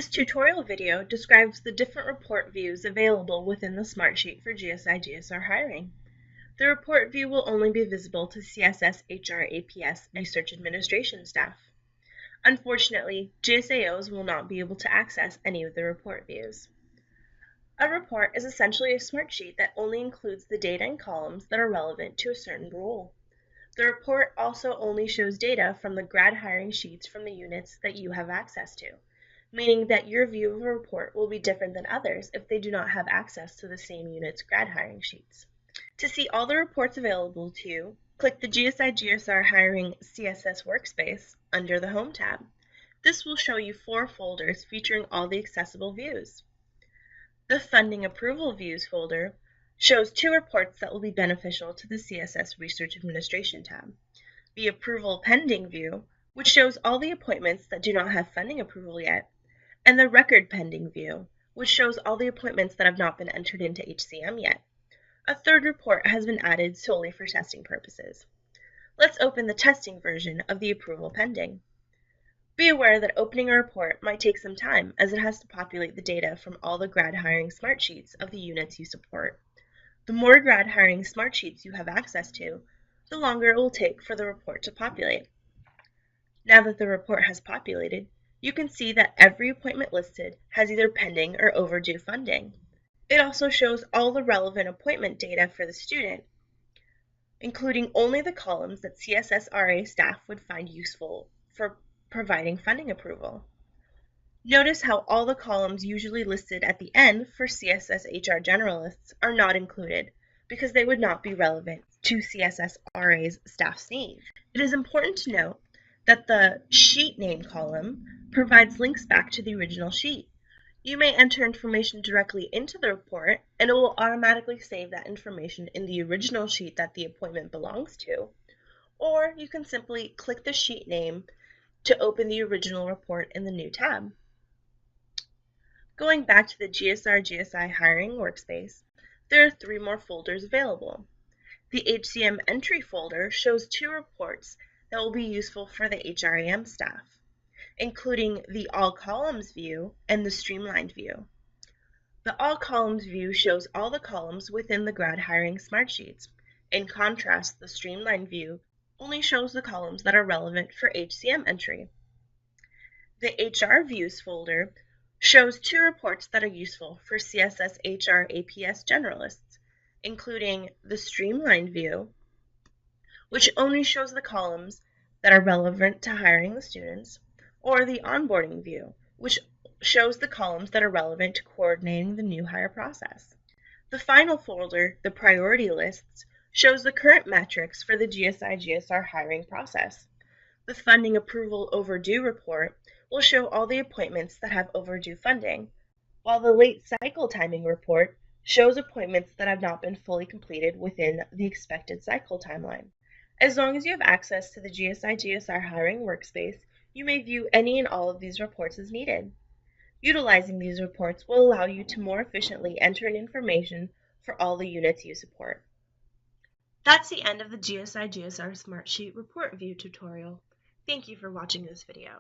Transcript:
This tutorial video describes the different report views available within the Smartsheet for GSI GSR hiring. The report view will only be visible to CSS, HR, APS, and Research Administration staff. Unfortunately, GSAOs will not be able to access any of the report views. A report is essentially a Smartsheet that only includes the data and columns that are relevant to a certain role. The report also only shows data from the grad hiring sheets from the units that you have access to, meaning that your view of a report will be different than others if they do not have access to the same unit's grad hiring sheets. To see all the reports available to you, click the GSI GSR Hiring CSS workspace under the Home tab. This will show you 4 folders featuring all the accessible views. The Funding Approval Views folder shows 2 reports that will be beneficial to the CSS Research Administration tab. The Approval Pending view, which shows all the appointments that do not have funding approval yet, and the Record Pending view, which shows all the appointments that have not been entered into HCM yet. A third report has been added solely for testing purposes. Let's open the testing version of the Approval Pending. Be aware that opening a report might take some time as it has to populate the data from all the grad hiring Smartsheets of the units you support. The more grad hiring Smartsheets you have access to, the longer it will take for the report to populate. Now that the report has populated, you can see that every appointment listed has either pending or overdue funding. It also shows all the relevant appointment data for the student, including only the columns that CSSRA staff would find useful for providing funding approval. Notice how all the columns usually listed at the end for CSS HR generalists are not included because they would not be relevant to CSSRA's staff's needs. It is important to note that the sheet name column provides links back to the original sheet. You may enter information directly into the report and it will automatically save that information in the original sheet that the appointment belongs to, or you can simply click the sheet name to open the original report in the new tab. Going back to the GSR GSI Hiring workspace, there are 3 more folders available. The HCM Entry folder shows 2 reports that will be useful for the HRAM staff, including the All Columns view and the Streamlined view. The All Columns view shows all the columns within the grad hiring Smartsheets. In contrast, the Streamlined view only shows the columns that are relevant for HCM entry. The HR Views folder shows 2 reports that are useful for CSS HR APS generalists, including the Streamlined view, which only shows the columns that are relevant to hiring the students, or the Onboarding view, which shows the columns that are relevant to coordinating the new hire process. The final folder, the Priority Lists, shows the current metrics for the GSI GSR hiring process. The Funding Approval Overdue report will show all the appointments that have overdue funding, while the Late Cycle Timing report shows appointments that have not been fully completed within the expected cycle timeline. As long as you have access to the GSI GSR hiring workspace, you may view any and all of these reports as needed. Utilizing these reports will allow you to more efficiently enter in information for all the units you support. That's the end of the GSI GSR Smartsheet Report View tutorial. Thank you for watching this video.